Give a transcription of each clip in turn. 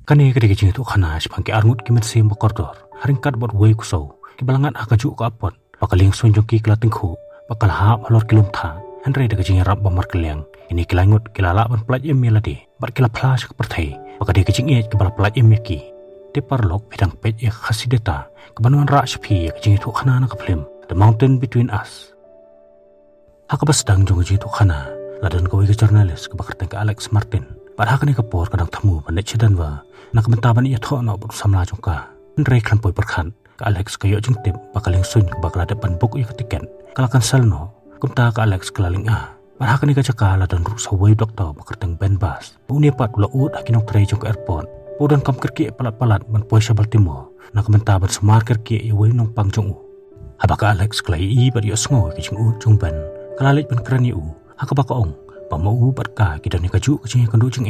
Kani kadi kecing itu khana sepangki arngut kimen sim bakordor. Haringkat bot wei kusau. Kibalangan akajuk ke apot. Bakaling sunjung ki kelatingku. Bakal hap halor kilum tha. Henry de kecing rap bamar keliang. Ini kilangut kilala ban pelaj meladi. Bar kila flash ke perthai. Bakadi kecing ke bala pelaj ki. Di parlok bidang pej khasideta. Kebanuan rak sepi kecing itu khana nak film. The Mountain Between Us. Hakabas dang jong kecing itu khana. Ladan kawai ke jurnalis kebakarteng ke Alex Martin. Padahal ni kapor kadang tamu panet cedanwa. Nak bentaban ia thok nak bersama jongka. Henry klampoi berkhan. Ke Alex kayo jeng tip bakaling sun bakal ada ban buku tiket. Kalakan salno. Kumta ke Alex kelaling Padahal ni kacaka ladan rusa wei doktor bakarteng Ben Bas. Unia pat ula ut akinong tray jong ke airport. Pudan kam kerki palat-palat ban poi sabal timo. Nak bentaban semar kerki ia wei nong pang jong Habaka Alex kelai bat yo sngo ke jeng ut jong ban. Kelalik ban kerani Hakabaka ong. Pamau barka kita ni kaju kecing kendu jeng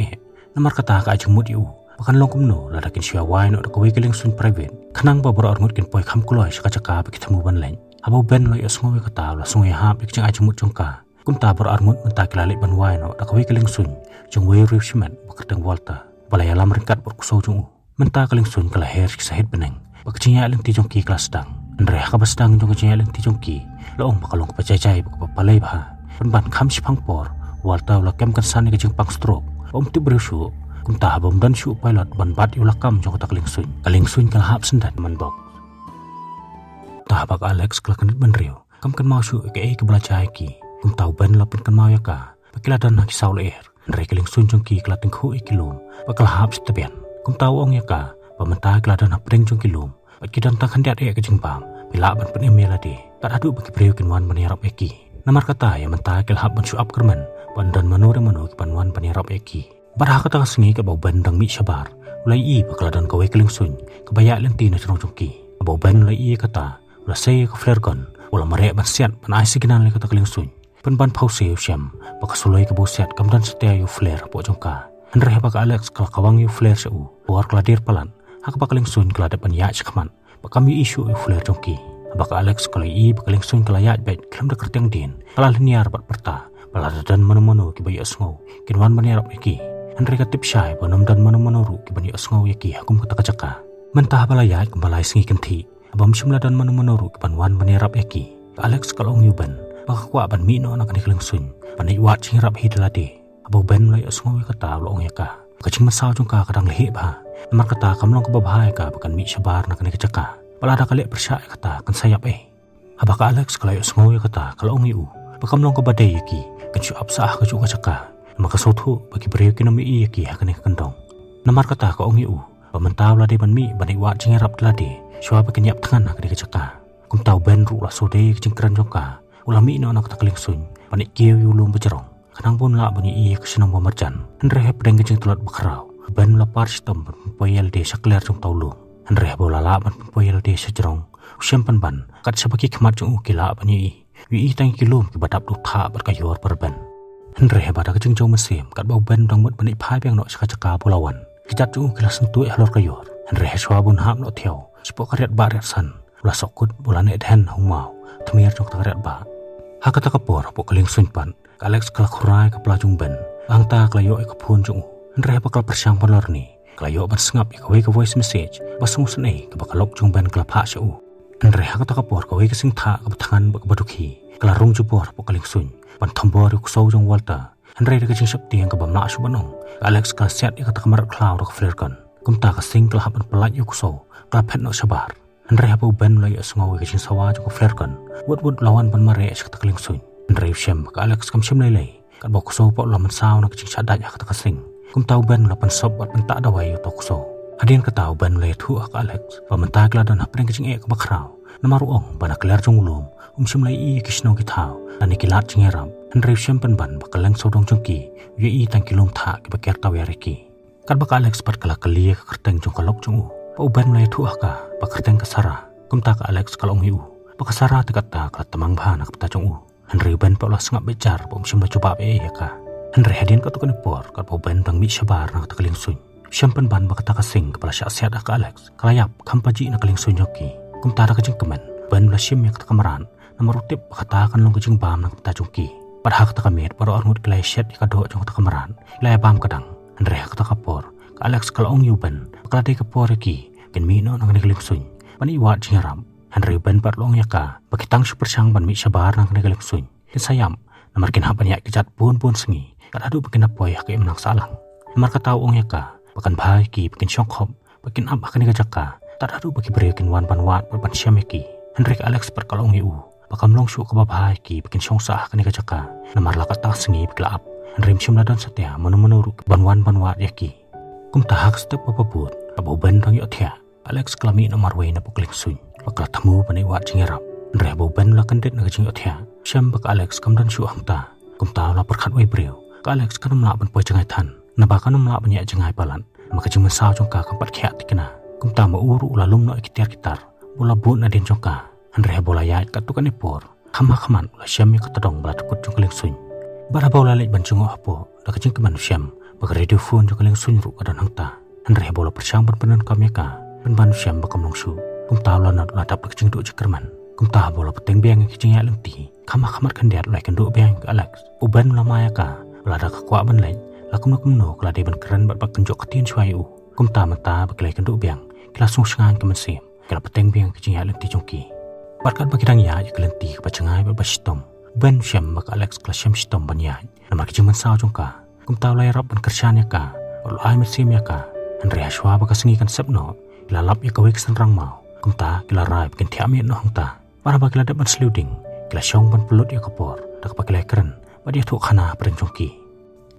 Namar kata ka ajeng mut Pakan longkum no ladakin siya wine or kawai keling sun private. Kanang babura orngut kin poi kam kuloi sakacaka bagi temu ban lain. Habau ben lo yasngowe kata la sungai hap ikceng ajeng mut jongka. Kumta bar arngut mentak lalik ban wine or kawai keling sun. Jeng wei riu simet bakarteng walta. Balaya lam ringkat berkusau jeng Mentak keling sun kalahir kisahit beneng. Bakcing ya leng ti jongki kelas dang. Andre hakabas dang jong kecing ya leng ti jongki. Loong bakalong kepacai bakapalai bah. Penban kam sipang por. Walta ula kem kan sani kecing pang stroke. Tu berusu. Kumta bom dan syu pilot ban bat ula kam jong kata Kaling sun kalahap sendat man bok. Tahabak Alex kelakan ban riu. Kam kan mau syu ke kebelacai ki. Kumta ban lapin kan mau yaka. Pakiladan haki saul air. Andre kaling sun jong ki kelating hu ikilum. Pakalahap setabian. Kumta ong yaka. Pamenta keladan hapring jong kilum. Pakidan tak hendak kecing pam. Bila ban pen meladi. Tak adu bagi priu kinwan banirap eki. Namar kata yang mentah kelhap ban syu up kerman. Pandan manu ki panwan panirap eki. Barah kata sengi ke bau bandang mi sabar. Ulai bakaladan kawai keling sun. Kebayak lenti na cerong jongki. Bau ban ulai kata. Ula saya ke flare gun. Ula merek ban siat pan ai siginan le kata keling sun. Pan ban pause yu syam. Baka sulai ke bau siat kamdan setia yu flare po jongka. Henry baka Alex kala kawang yu flare seu. Buar keladir palan. Hak bakaling sun kala depan yak cakaman. Bakam yu isu yu flare jongki. Baka Alex kala bakaling sun kala yak baik kelam dekat yang din. Kala linear bat perta. Baladadan manu-manu ki bayi asngau. Kinwan banirap eki. Henry katip syai bonam dan manu-manu ru ki bani asngau yaki hakum kata kacaka. Mentah balayat kembalai sengi kenti. Abam simla dan manu-manu ru ki banwan banirap eki. Alex kalong yuban. Baka kwa ban mi no anak ni keling sun. Bani wat sing rap hidalade. Abau ben lai asngau kata ulong yaka. Kacing masau jongka kadang lehi bah. Namar kata kamlong ke babahai ka bakan mi sabar nak ni kacaka. Balada kali persyak kata kan sayap Abaka Alex kalai asngau kata kalong yu. Bakamlong ke badai yaki. Kencu apsah ke juga caka. Maka sotu bagi beriu kinami yaki hakane kendong. Namar kata ka ong yu. Pamentaw lade ban mi bani wat jeng rap lade. Syua bekenyap tangan hakane caka. Kum tahu ben ru la sode kecengkeran jongka. Ulami no anak takling sun. Panik kieu yu lum becerong. Kanang pun la bani iya kesenang pemerjan. Henry pedeng keceng tulat bekerau. Ben la par sistem poyel de sakler jong taulu. Henry bola la ban poyel de sejerong. Usiam ban kat sabaki kemat jong ukila bani Wi tang kilum ki badap du tha berkayor perban. Henry bada kecing jauh mesim kat bau ben dang mut bani phai piang no caka pulawan. Kijat ju kila sentuh halor kayor. Henry swabun hap no theo. Sepo karet ba ret san. Ula sokut bulan edhen humau. Tmir jong karet ba. Hakata kapor po keling sunpan. Alex kala khurai ke pelajung ben. Angta klayo ke pun jong. Henry bakal persiang pelor ni. Klayo ban sengap ke voice message. Basung senai ke bakalok jong ben kala phak syau. Henry hakata kapor kawai kesing tha ke tangan baduki. Kelarung jupor po kaling sun. Pan tombor yu kusau jong walta. Henry de kecing septi yang kebam nak subanong. Alex kala siat kata kamar klau ke flare gun. Kumta kesing kala hapan pelat yu kusau. Kala pet no sabar. Henry hapu ben lai asngau kecing sawa jong ke flare gun. Wud lawan pan mare kata kaling sun. Henry syem ke Alex kam syem lei. Kat bau kusau po laman saw na kecing sadat kata kesing. Kumta ben lapan sob bat pentak dawai yu to kusau. Hadin kata ben lai tu ak Alex. Pamentag ladan hapring kecing ke bakrau. Namaruong bana kelar jong ulum. Syem lai kisnong kitau. Dan ikilat cengeram. Henry syem penban bakaleng sodong jongki. Wi tang kilum tha ke bakir taweriki. Kat baka Alex pat kala kelia ke kerteng jong kalok jong Pa uban lai tu ka bakerteng kasara. Kumta ka Alex kalong hiu. Pakasara tekat ta ka tamang bah nak peta jong Henry uban pa ulah sengap bejar pa syem la coba be ya ka. Henry hadin ka tu kan por kat pa uban dang mi sabar nak takaling sun. Syem penban bakata kasing kepala syak siat ka Alex. Kalayap kampaji nak kaling sun yoki. Kumta da kajeng kemen. Ban ulah syem ya kamaran. Namarutip katakan long kecing bam nang peta jongki. Padahal kata kamet baru arngut kelai syet ika do jong kata kamaran. Lai bam kadang. Henry kata kapor. Alex kalau ong yuban bakal ada kapor ki ken mi no nang negeling suny ban iwat jingaram Henry ben pat long yaka bakitang super sang ban mi sabar nang negeling suny ken sayam namar ken haban yak kejat pun sengi kat adu bakin apoy hak im nang salang namar katau ong yaka bakan bhai ki bakin syongkhom bakin ab akan jaka tak adu baki beri ken wan ban wat ban syam ki Henry Alex pat kalau ong yu bakam long syu ka bhai ki bakin syongsa akan jaka namar lakat tak sengi bakla ab Henry msyum ladon setia menu ban wan wat yaki kum tahak step papabut abu ben rang yo thia Alex kelami nomor way na pukling suny bakal tamu bani wat jingerap Andre abu ben la kandet na jing yo thia syam bak Alex kamdan syu hangta kum ta la perkhat way breu ka Alex kanum la ban poi jangai than na ba kanum la ban ya jangai palan maka jing mesau jongka kampat khia tikna kum ta ma uru la lum no kitar bola but na din jongka Andre bola ya katukan ipor khaman la syam ya katadong bala tukut jongkling suny bara bola lek ban jungo apo da kajing keman syam bak radio phone jongkling suny ru kadon hangta Andre bola persang berpenan kamyaka ban syam bakam longsu kum ta la na la tap kajing du jekerman kum ta bola peteng biang kajing ya lengti khamat kandiat lai kan du biang ke Alex uban la maya ka la da ka kwa ban lai la kum no kala de ban keren bat bak kenjok katin chwai u kum ta mata bak lai kan du biang kala sung sangan ke mensim kala peteng biang kajing ya lengti jongki barkat bakidang ya kelenti ke bacangai bat bastom ban syam bak Alex kala syam stom ban ya namar kajing mensau jongka kum ta lai rap ban kersyan ya ka ol ai mensim ya ka Andre Ashwa baka sengi kan sepno kila lap ya kawai kesenrang mau kumta kila rai bikin tiamit no hangta para bakila dapat seluding kila syong ban pelut ya kapor dak bakila keren badia thuk khana perencongki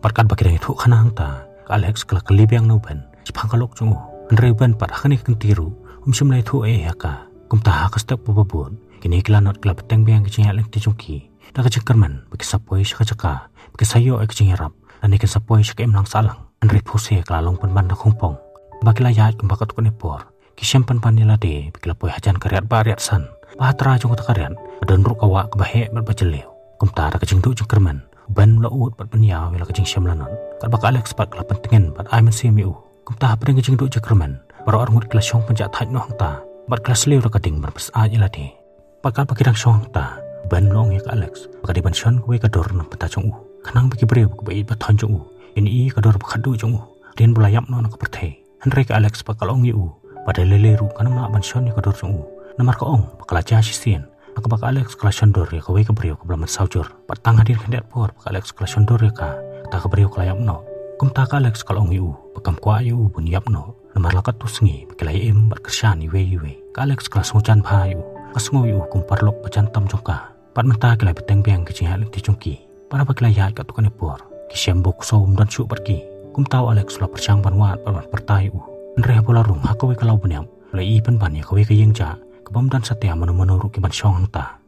barkat bakila thuk khana hangta ka Alex kila kelibiang no ban jipang kalok jungu Andre ban pat khani kentiru umsim lai thu ya ka kumta ka step bababun kini kila not kila beteng biang kicing ya leng tijongki dak jekerman baki sapoi syaka baki sayo ay kicing rap ani kan sapoi syaka imlang salang Andre pose kelalong penban na kumpong bakila yat kumbakat ko ni por kisyam penban nila de bakila poy hajan karyat bariat san bahatra jong ta karyat adon ru kawa kebahe bat bajelew kumta da kajing du jengkerman ban la ut bat penya wela kajing syam lanon kat bak Alex pat kala pentengen bat ai men semiu kumta pring kajing du jengkerman baro arngut kala syong penjat thaj no hangta bat kala slew da kading ban pas aj ila de pakat bakirang syong ta ban long ya Alex bakadi ban syon we kador nang peta jong kanang baki brew ko bai bat thon jong ini kador bakhadu jong den bulayap no nak perthai Henry ka Alex pakalong yu pada leleru kana ma ban syon kador jong namar ka ong pakala ja sisien ak bak Alex kala syondor ya ka we ka brew ka blaman saujur patang hadir kandiat por pak Alex kala syondor ya ka ta ka brew kala yap no kum ta ka Alex kalong yu pakam kwa yu bun yap no namar lakat tu sengi pakala im bar kersyani we ka Alex kala sojan pha yu kasngo yu kum parlok pajantam jongka pat menta kala beteng biang kicing haleng ti jongki para pakala ya ka tu kan por kisyam bok som dan syuk pergi kum tahu Alex la persang ban wat ban pertai Andre bola rung hakawe kalau banyam la i pen ban ya kawe ka yengja kabam dan setia manu ru ki ban syong hangta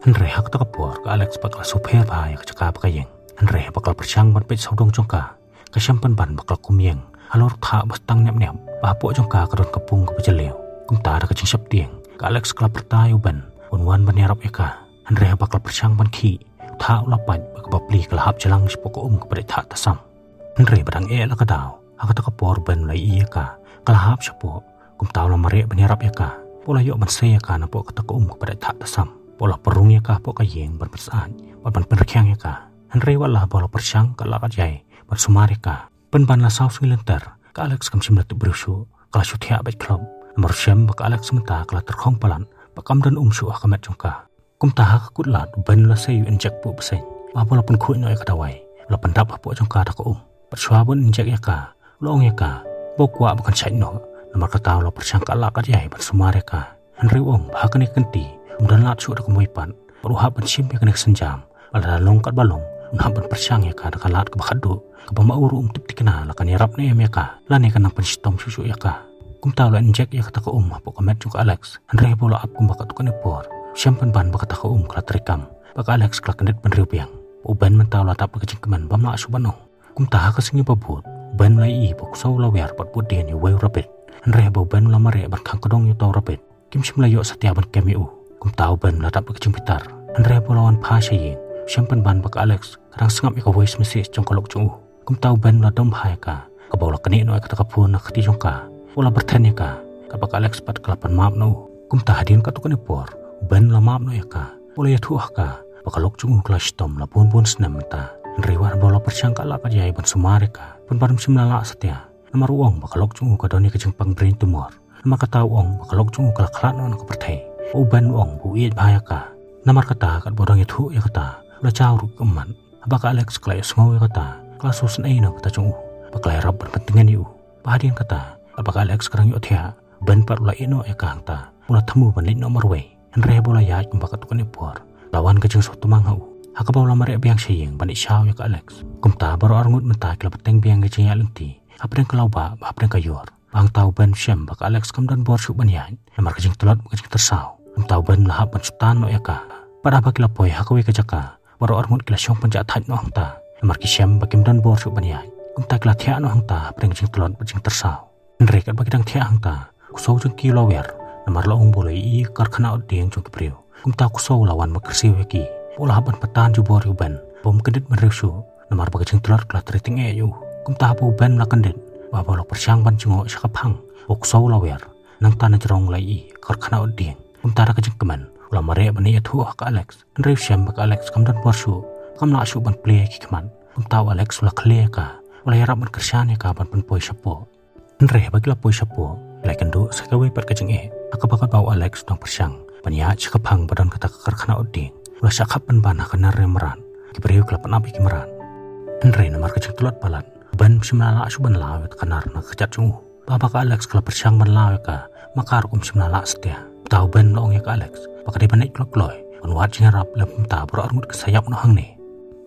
Andre hak ta kapor ka Alex bakal super ba ya ka ka yeng Andre bakal persang ban pet saudong jongka kasyam pen ban bakal kumyeng alor tha bastang nyap ba po jongka kadon kapung ka pejelew kum ta da kacing sap tieng ka Alex kala pertai ban wan ban yarap ya ka Andre bakal persang ban ki tha ulapan bakapli kalahap jalang sepoko kepada tha tasam Andre badang la kadaw hakata kapor ban lai iya ka kalahap sepo kum taw la mare banyarap ya ka pola yo ban saya ka na po kata kepada tha tasam pola perung ya ka po ka yeng ban persaan ban perkyang ya ka Andre wala pola persang kala ka jai ban sumare ka ban la saus ngilenter ka Alex kam simlat brushu kala syuthia bat club nomor syam bak Alex menta kala terkhong palan bakam dan syu akamet jongka kum tahak kutlat ban la sayu injek pu peseng apa pun khu noi katawai la pandap apo jongka ta ko perswa bun injek ya ka long ya ka bokwa bukan sai no nomor kata la persangka la ka jai ban sumare ka Henry ong bahkan kenti dan lat su da kemoipan peruhap ban sim ya kenek senjam ala long kat balong nah ban persang ya ka da kalat ke bakhadu ke pamauru tip tikna la kan yarap ne ya ka la ne kan pan stom susu ya ka kum taw la injek ya kata ko apo kamet juga Alex Henry bola ap kum bakat ko ne por Syampan ban bakata ko kala terikam baka Alex kala kandet ban riupiang uban mentaw la tap kajing keman bam la subano kum taha kasingi babut ban lai i bok saw la wer pat puden yu we rapid Andre bo ban la mare ban khang kadong yu taw rapid kim sim la yo satia ban kemiu kum taw ban la tap kajing pitar Andre bo lawan pha shayin syampan ban baka Alex kadang sengap ika voice message jong kolok chung kum taw ban la dom hai ka kabaw la kani no ka takapun na khati jongka wala bertanya ka baka Alex pat kalapan maap no kum taha din ka tukane por ban la maap no ya ka boleh ya tuah ka bakalok chung kelas tom la pun snam ta Andre war bola persangka la ka jai ban sumare ka pun parum sim la setia Namar uang bakalok chung ka doni kajing pang brain tumor. Namar kata uang bakalok chung ka klat no ka perthai. Uban uang bu iet bahaya ka. Namar kata kat bodong itu ya kata. Ulah jauh ruk keman. Abaka Alex kelai sengaw ya kata. Kelas susun no kata chung bakalai rab berpentingan yu. Bahadian kata. Abaka Alex kerang yuk thia. Ben par ulah ino ya kang ta. Ulah temu ban lit no marway. Henry bola ya kumba katukan ipor. Lawan kajing suatu manghau. Haka bawa lamar biang sayang banik syau ya ka Alex. Kumta baru arngut mentah kila peteng biang kajing ya lenti. Apa yang kelau ba apa yang kayor. Bang tahu ben syam baka Alex kam dan bor syuk banyan. Namar kajing telat kajing tersau. Kumta ben lahap ban sultan no ya ka. Pada apa kila poi haka we kajaka. Baru arngut kila syong penjat haj no hangta. Namar kisyam bakim dan bor syuk banyan. Kumta kila thia no hangta apa yang kajing telat kajing tersau. Henry kat bagi dang thia hangta. Kusau jeng kilo wer. Namar laung boleh i karkhana odeng jong kepriu. Kumta kusau lawan makersiu yaki. Pola haban patan ju bor uban. Bom kendit menreusu. Namar bagi jeng telat kila teriting yu. Kumta hapu uban la kendit. Baba lo persyang ban jungo syakapang. Kusau lawer. Nang tanah jerong lai i karkhana odeng. Kumta ra kajeng keman. Ulah mare bani yatu ka Alex. Henry syam baka Alex kam dan borsu. Kam la syu ban play ki keman. Kumta Alex ulah kle ka. Ulah yarap ban kersyane ka ban poi syapo. Henry bagi la poi syapo. Lai kendu sakawe pat kajeng akabakat bau Alex dong persyang. Panya syakapang badan kata karkhana odeng. Ulah syakap ban bana kenar remeran. Kibriu kelapan api kimeran. Henry namar kajeng tulat palan. Ban simnala syu ban lawet kanar na kejat jungu. Baba ka Alex kala persyang ban lawe ka. Makar simnala setia. Tahu ban loong ya ka Alex. Baka di banik klok-kloy. Konwat jingarap lem ta bro arngut kesayap no hang ni.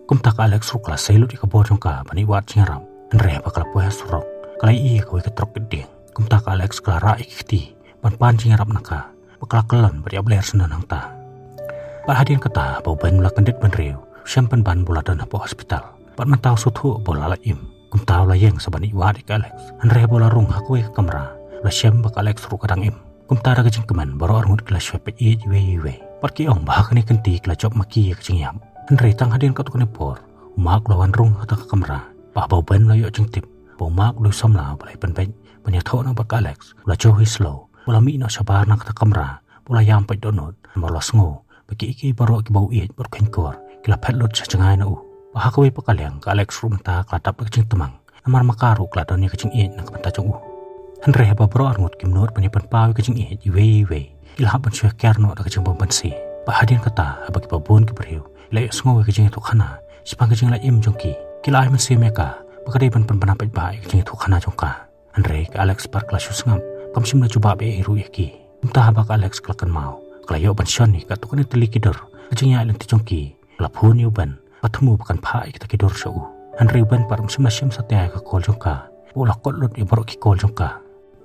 Kumta ka Alex rukla sailut ika bodong ka bani wat jingarap. Henry bakal poya surok. Kalai iya kawe ketrok gedeng. Kumta ka Alex kala ra ikiti. Ban pan jingarap naka. Bakal kelan bari abler senan hang ta. Hadian kata bau ban mula kendit ban riu. Syampan ban bola dan po hospital. Pat mentau sutu bola la im. Kumta la yeng sabani wat ika Alex. Henry bola rung hakwe ke kamera. La syam baka Alex ru kadang im. Kumta ra kajing keman baru arngut kila syepet iwe. Parki ong bahak ni kenti kila job maki ya kajing yam. Henry tang hadian katukane por. Umak lawan rung hata ke kamera. Bah bau ban la yuk jeng tip. Bau mak lu somla balai penben. Penyato na baka Alex. Ula johi slow. Ula mi na sabar na kata kamera. Ula yam pait donut. Namar la sengo. Bagi iki baru ki bau iet baru kenkor. Kila petlot sa cengai na u. Bahak kawe pakaliang ka Alex rumta kelatap na kajing temang. Namar makaru keladon ni kajing iet na kapenta jong u. Henry haba bro arngut kimnur penyepan pawi kajing iet iwe. Kila haban syuah kerno na kajing pembansi. Bahadian kata haba ki babun ki beriu. Kila yuk sengo kajing itu kana. Sipang kajing la im jongki. Kila ay mensi meka. Baka day ban penapit baik kajing itu kana jongka. Henry ka Alex par kala syus ngam. Kamsim na juba be iru yaki. Kumta haba ka Alex kelakan mau. Kala yuk ban syoni ka tukani telikidor. Kajing ya ilanti jongki. Kala pun yuban. Patemu bakan pa kita kidor syau. Henry ban par msim na syim satya ka kol jongka. Bola kotlot ibarok ki kol jongka.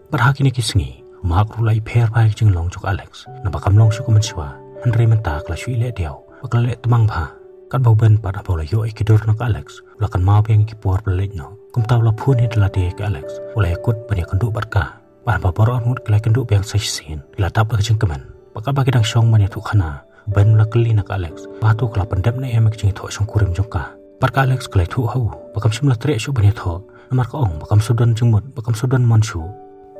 Berhak ini kisngi, umak rulai per baik jeng long jok Alex. Nabakam long syuku mensiwa. Henry mentah kala syui le diau. Bakal le temang bah. Kan bau ben pada bola yo ikidur nak Alex. Ulakan mau yang ikipuar belit no. Kumtaw la pun ni dala dia ke Alex. Ulai ikut banyak kenduk barka. Bahan babor arngut kelai kenduk yang saisin. Ila tap la jeng keman. Bakal bagi dang syong banyak tu khana. Ben la keli nak Alex. Batu kala pendep na emek jeng tu syong kurim jongka. Barka Alex kelai tu hau. Bakam simla trek syuk banyak tu. Namar ka ong bakam sudan jengmut. Bakam sudan manshu.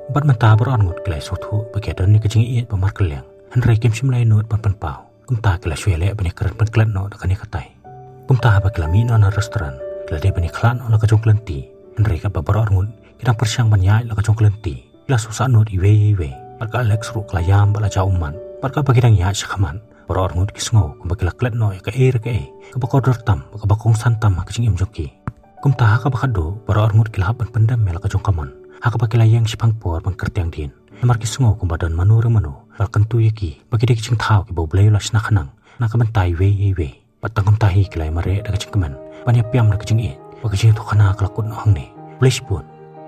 Bat mentah berangut kelai sutu bagi adon ni kejing iet pemar keliang. Henry kim simlai nut pan pau. Kumta kelai syuele banyak keren pan klan no dakani katai. Kumta haba kelami no na restoran. Kelai dia banyak klan no la kajong kelenti. Henry ka berangut kidang persyang banyak la kajong kelenti. Kila susah nut iwe. Barka Alex ru kelayam bala jauman. Barka bagi dang ya syakaman. Berangut kisngo kumbaki la klan no ka bakodor tam baka bakong santam kajing imjoki. Kumta ka bakado berangut kila pan pendam mela kajong kaman. Haka pakai layang sipang por pangkertiang din. Namar kisngo kumbadan manu balkan tu yaki bagi dia kicing tau ki bau blayu las nakanang nakabantai we patang kumtahi kilai mare da kicing keman banyak piam da kicing it bagi kicing tu kana kelakut no hang ni boleh sipun